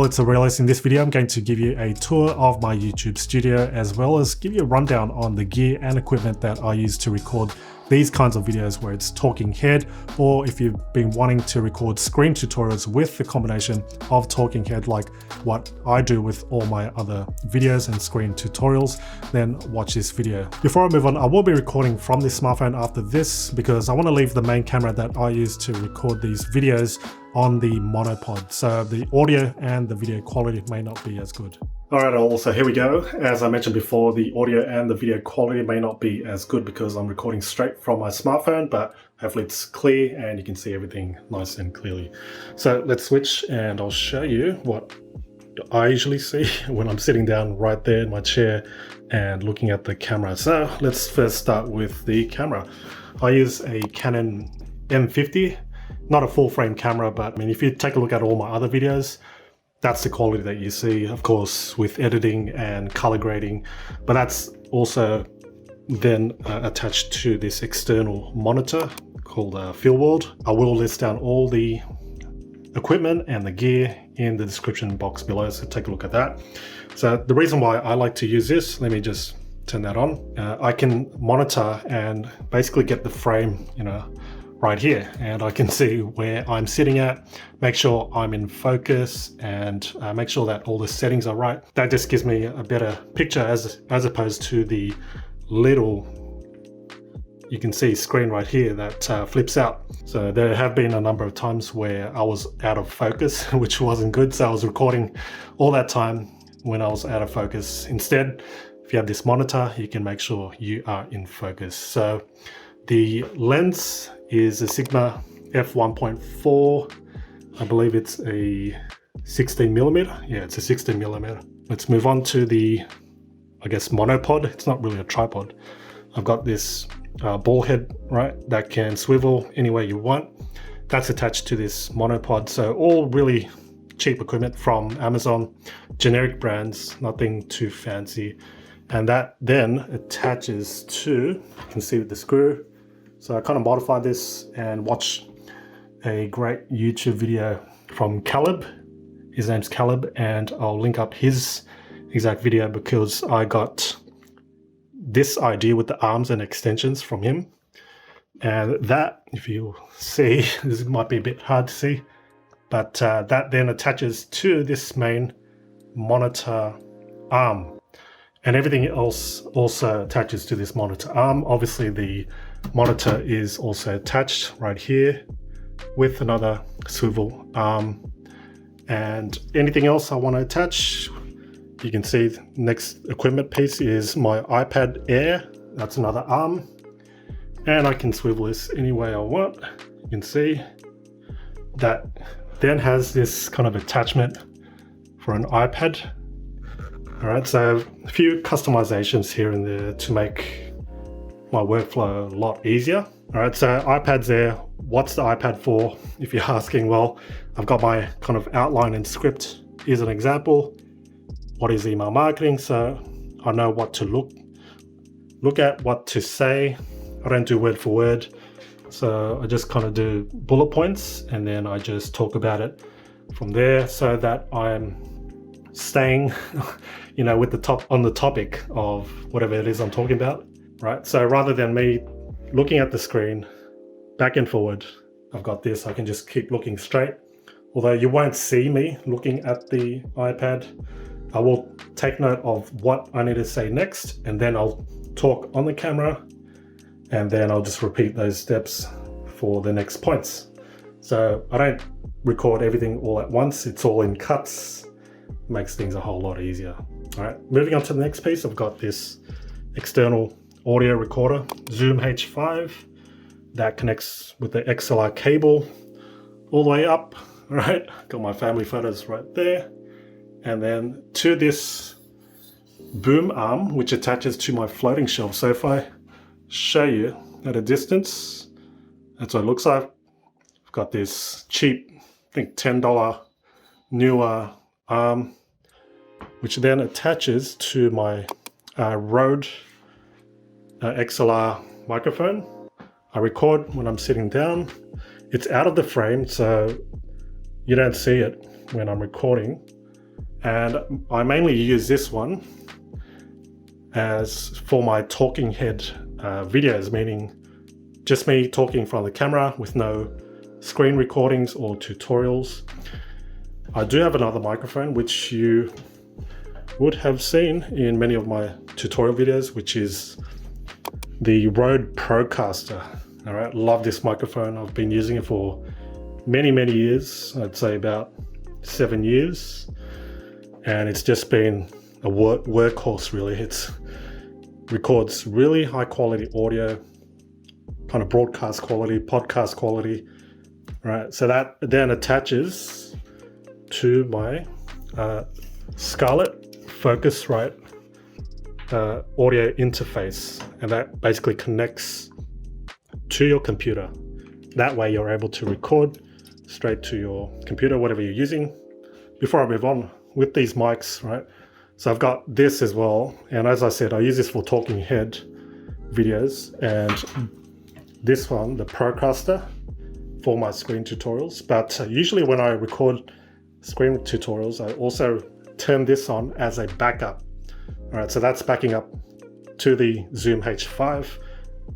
Hello, it's Aurelius. In this video, I'm going to give you a tour of my YouTube studio, as well as give you a rundown on the gear and equipment that I use to record these kinds of videos where it's talking head, or if you've been wanting to record screen tutorials with the combination of talking head like what I do with all my other videos and screen tutorials, then watch this video. Before I move on, I will be recording from this smartphone after this because I want to leave the main camera that I use to record these videos on the monopod, so the audio and the video quality may not be as good. Alright all, so here we go. As I mentioned before, the audio and the video quality may not be as good because I'm recording straight from my smartphone, but hopefully it's clear and you can see everything nice and clearly. So let's switch and I'll show you what I usually see when I'm sitting down right there in my chair and looking at the camera. So let's first start with the camera. I use a Canon M50. Not a full frame camera, but I mean, if you take a look at all my other videos, that's the quality that you see, of course, with editing and color grading, but that's also then attached to this external monitor called Field World. I will list down all the equipment and the gear in the description box below, so take a look at that. So the reason why I like to use this, let me just turn that on. I can monitor and basically get the frame, right here, and I can see where I'm sitting at, make sure I'm in focus, and make sure that all the settings are right. That just gives me a better picture as opposed to the little, you can see screen right here that flips out. So there have been a number of times where I was out of focus, which wasn't good. So I was recording all that time when I was out of focus. Instead, if you have this monitor, you can make sure you are in focus. So the lens is a Sigma f1.4. I believe it's a 16mm. Yeah, it's a 16mm. Let's move on to the, I guess, monopod. It's not really a tripod. I've got this ball head, right, that can swivel any way you want. That's attached to this monopod. So all really cheap equipment from Amazon, generic brands, nothing too fancy. And that then attaches to, you can see with the screw. So I kind of modified this and watched a great YouTube video from Caleb. His name's Caleb, and I'll link up his exact video because I got this idea with the arms and extensions from him. And that, if you see, this might be a bit hard to see, but that then attaches to this main monitor arm. And everything else also attaches to this monitor arm. Obviously the monitor is also attached right here with another swivel arm. And anything else I want to attach, you can see the next equipment piece is my iPad Air. That's another arm. And I can swivel this any way I want. You can see that then has this kind of attachment for an iPad. All right, so a few customizations here and there to make my workflow a lot easier. All right, so iPad's there. What's the iPad for? If you're asking, well, I've got my kind of outline and script. Here's an example. What is email marketing? So I know what to look at, what to say. I don't do word for word. So I just kind of do bullet points and then I just talk about it from there so that I'm staying with the topic of whatever it is I'm talking about, right? So rather than me looking at the screen back and forward, I've got this, I can just keep looking straight. Although you won't see me looking at the iPad, I will take note of what I need to say next, and then I'll talk on the camera, and then I'll just repeat those steps for the next points. So I don't record everything all at once, it's all in cuts. Makes things a whole lot easier. All right, moving on to the next piece, I've got this external audio recorder, Zoom H5, that connects with the XLR cable all the way up. All right, got my family photos right there. And then to this boom arm, which attaches to my floating shelf. So if I show you at a distance, that's what it looks like. I've got this cheap, I think $10 newer arm, which then attaches to my Rode XLR microphone. I record when I'm sitting down. It's out of the frame, so you don't see it when I'm recording. And I mainly use this one as for my talking head videos, meaning just me talking in front of the camera with no screen recordings or tutorials. I do have another microphone which you would have seen in many of my tutorial videos, which is the Rode Procaster. All right, love this microphone. I've been using it for many years. I'd say about 7 years, and it's just been a workhorse really. It records really high quality audio, kind of broadcast quality, podcast quality. Right, so that then attaches to my Scarlett Focusrite audio interface, and that basically connects to your computer. That way you're able to record straight to your computer, whatever you're using. Before I move on with these mics, right, so I've got this as well, and as I said, I use this for talking head videos, and this one, the Procaster, for my screen tutorials. But usually when I record screen tutorials, I also turn this on as a backup. All right, so that's backing up to the Zoom H5,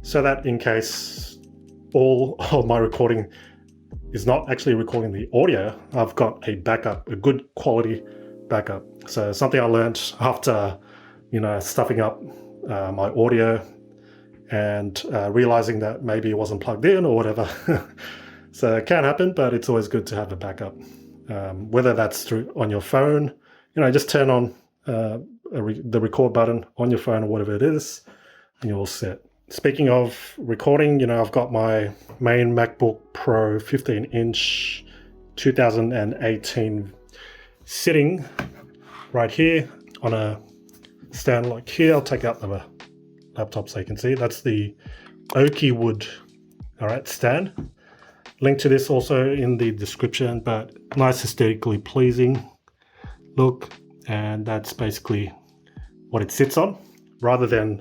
so that in case all of my recording is not actually recording the audio, I've got a backup, a good quality backup. So something I learned after, stuffing up my audio and realizing that maybe it wasn't plugged in or whatever. So it can happen, but it's always good to have a backup. Whether that's through on your phone, just turn on the record button on your phone or whatever it is, and you're all set. Speaking of recording, I've got my main MacBook Pro 15-inch 2018 sitting right here on a stand like here. I'll take out the laptop so you can see. That's the oaky wood, all right, stand. Link to this also in the description, but nice aesthetically pleasing look, and that's basically what it sits on rather than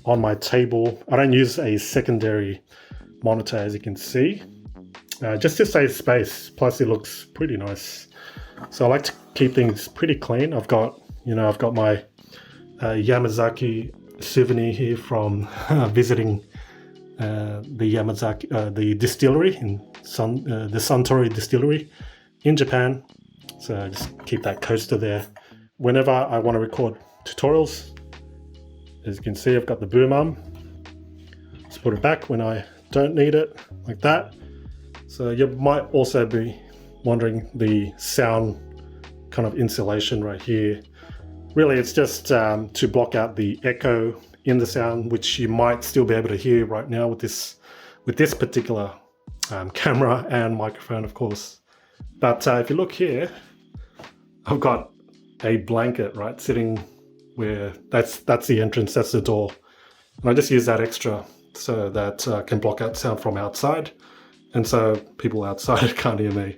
on my table. I don't use a secondary monitor, as you can see, just to save space, plus it looks pretty nice. So I like to keep things pretty clean. I've got my Yamazaki souvenir here from visiting the distillery in the Suntory distillery in Japan. So I just keep that coaster there. Whenever I want to record tutorials, as you can see, I've got the boom arm. Just put it back when I don't need it, like that. So you might also be wondering the sound kind of insulation right here. Really, it's just to block out the echo in the sound, which you might still be able to hear right now with this particular camera and microphone, of course. But if you look here, I've got a blanket right sitting where that's the entrance, that's the door, and I just use that extra so that can block out sound from outside, and so people outside can't hear me.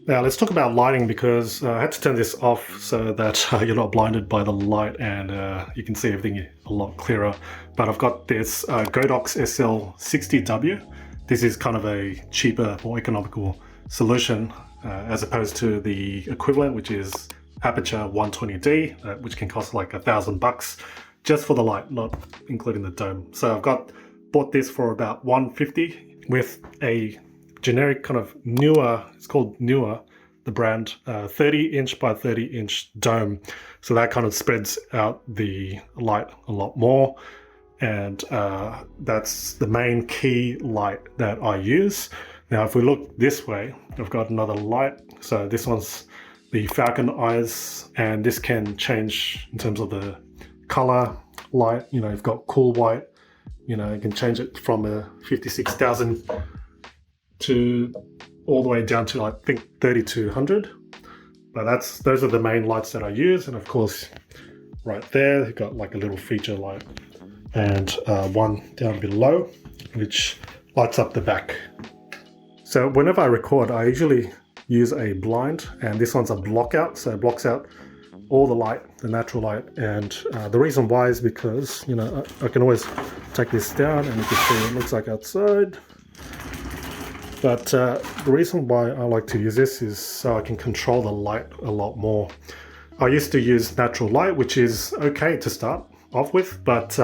Now let's talk about lighting, because I had to turn this off so that you're not blinded by the light and you can see everything a lot clearer. But I've got this Godox SL60W. This is kind of a cheaper, more economical solution as opposed to the equivalent, which is Aperture 120D, which can cost like $1,000 just for the light, not including the dome. So I've bought this for about $150 with a generic kind of Newer, it's called Newer, the brand, 30-inch by 30-inch dome. So that kind of spreads out the light a lot more. And that's the main key light that I use. Now, if we look this way, I've got another light. So this one's the Falcon Eyes, and this can change in terms of the color light. You've got cool white, you can change it from a 56,000 to all the way down to I think 3200. But those are the main lights that I use. And of course, right there, you've got like a little feature light and one down below, which lights up the back. So whenever I record, I usually use a blind, and this one's a block out, so it blocks out all the light, the natural light. And the reason why is because I can always take this down and you can see it looks like outside. But the reason why I like to use this is so I can control the light a lot more. I used to use natural light, which is okay to start off with, but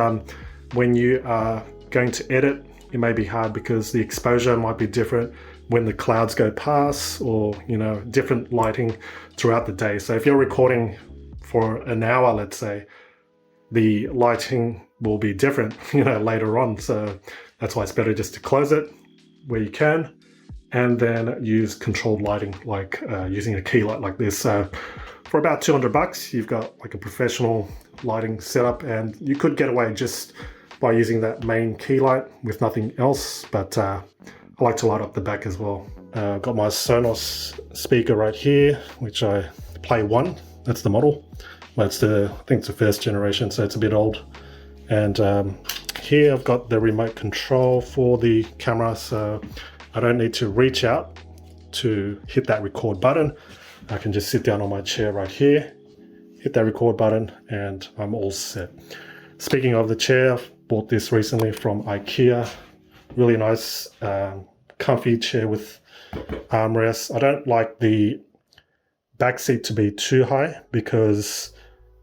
when you are going to edit, it may be hard because the exposure might be different when the clouds go past, or different lighting throughout the day. So if you're recording for an hour, let's say, the lighting will be different later on. So that's why it's better just to close it where you can, and then use controlled lighting, like using a key light like this. So for about $200, you've got like a professional lighting setup, and you could get away just by using that main key light with nothing else. But I like to light up the back as well. I've got my Sonos speaker right here, which I play 1. That's the model. But I think it's the first generation, so it's a bit old. And here I've got the remote control for the camera, so I don't need to reach out to hit that record button. I can just sit down on my chair right here, hit that record button, and I'm all set. Speaking of the chair, I've bought this recently from IKEA. Really nice, comfy chair with armrests. I don't like the back seat to be too high because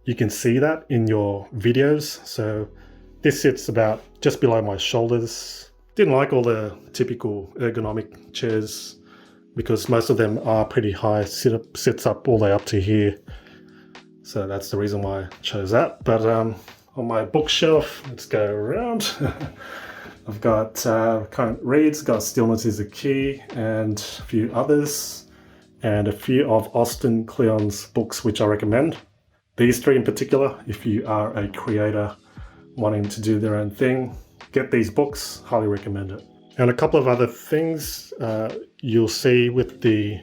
you can see that in your videos. So this sits about just below my shoulders. Didn't like all the typical ergonomic chairs because most of them are pretty high, sits up all the way up to here. So that's the reason why I chose that. But on my bookshelf, let's go around. I've got current reads, got Stillness is the Key, and a few others, and a few of Austin Kleon's books, which I recommend. These 3 in particular, if you are a creator wanting to do their own thing, get these books, highly recommend it. And a couple of other things you'll see with the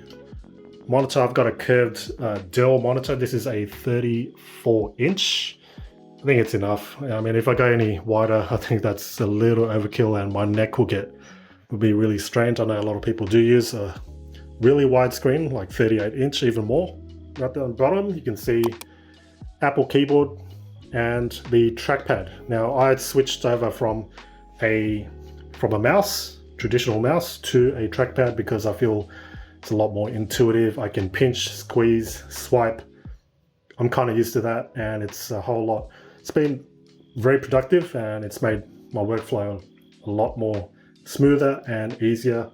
monitor. I've got a curved Dell monitor. This is a 34-inch. I think it's enough. I mean, if I go any wider, I think that's a little overkill and my neck will be really strained. I know a lot of people do use a really wide screen, like 38-inch, even more. Right down the bottom, you can see Apple keyboard and the trackpad. Now, I had switched over from a mouse, traditional mouse, to a trackpad because I feel it's a lot more intuitive. I can pinch, squeeze, swipe. I'm kind of used to that, and it's a whole lot. It's been very productive, and it's made my workflow a lot more smoother and easier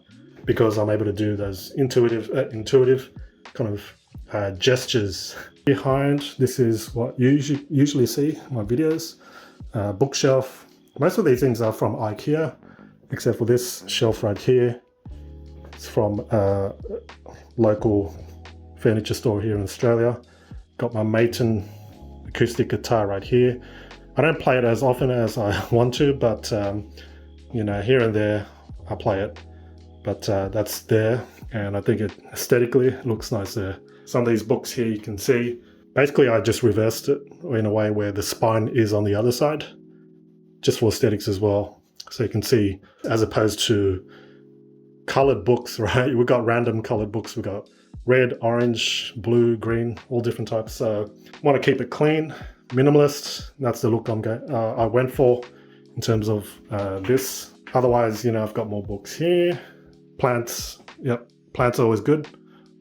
because I'm able to do those intuitive kind of gestures. Behind, this is what you usually see in my videos. Bookshelf. Most of these things are from IKEA, except for this shelf right here. It's from a local furniture store here in Australia. Got my Maton acoustic guitar right here. I don't play it as often as I want to, but here and there I play it. But that's there, and I think it aesthetically looks nice there. Some of these books here you can see, basically I just reversed it in a way where the spine is on the other side, just for aesthetics as well. So you can see, as opposed to colored books, right? We've got random colored books. We've got red, orange, blue, green, all different types. So I want to keep it clean, minimalist. That's the look I went for in terms of this. Otherwise, I've got more books here. Plants, yep, plants are always good,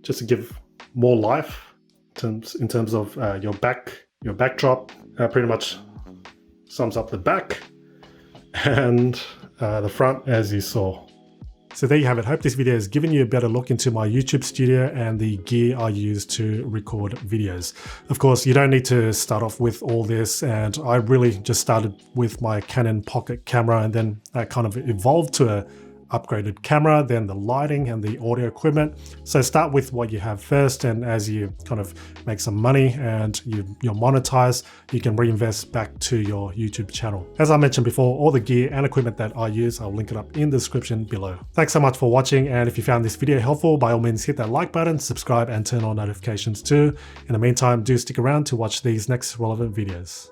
just to give more life in terms of your backdrop. Pretty much sums up the back and the front, as you saw. So there you have it. Hope this video has given you a better look into my YouTube studio and the gear I use to record videos. Of course, you don't need to start off with all this, and I really just started with my Canon pocket camera, and then that kind of evolved to a upgraded camera, then the lighting and the audio equipment. So start with what you have first, and as you kind of make some money and you're monetized, you can reinvest back to your YouTube channel. As I mentioned before, all the gear and equipment that I use, I'll link it up in the description below. Thanks so much for watching, and if you found this video helpful, by all means hit that like button, subscribe, and turn on notifications too. In the meantime, do stick around to watch these next relevant videos.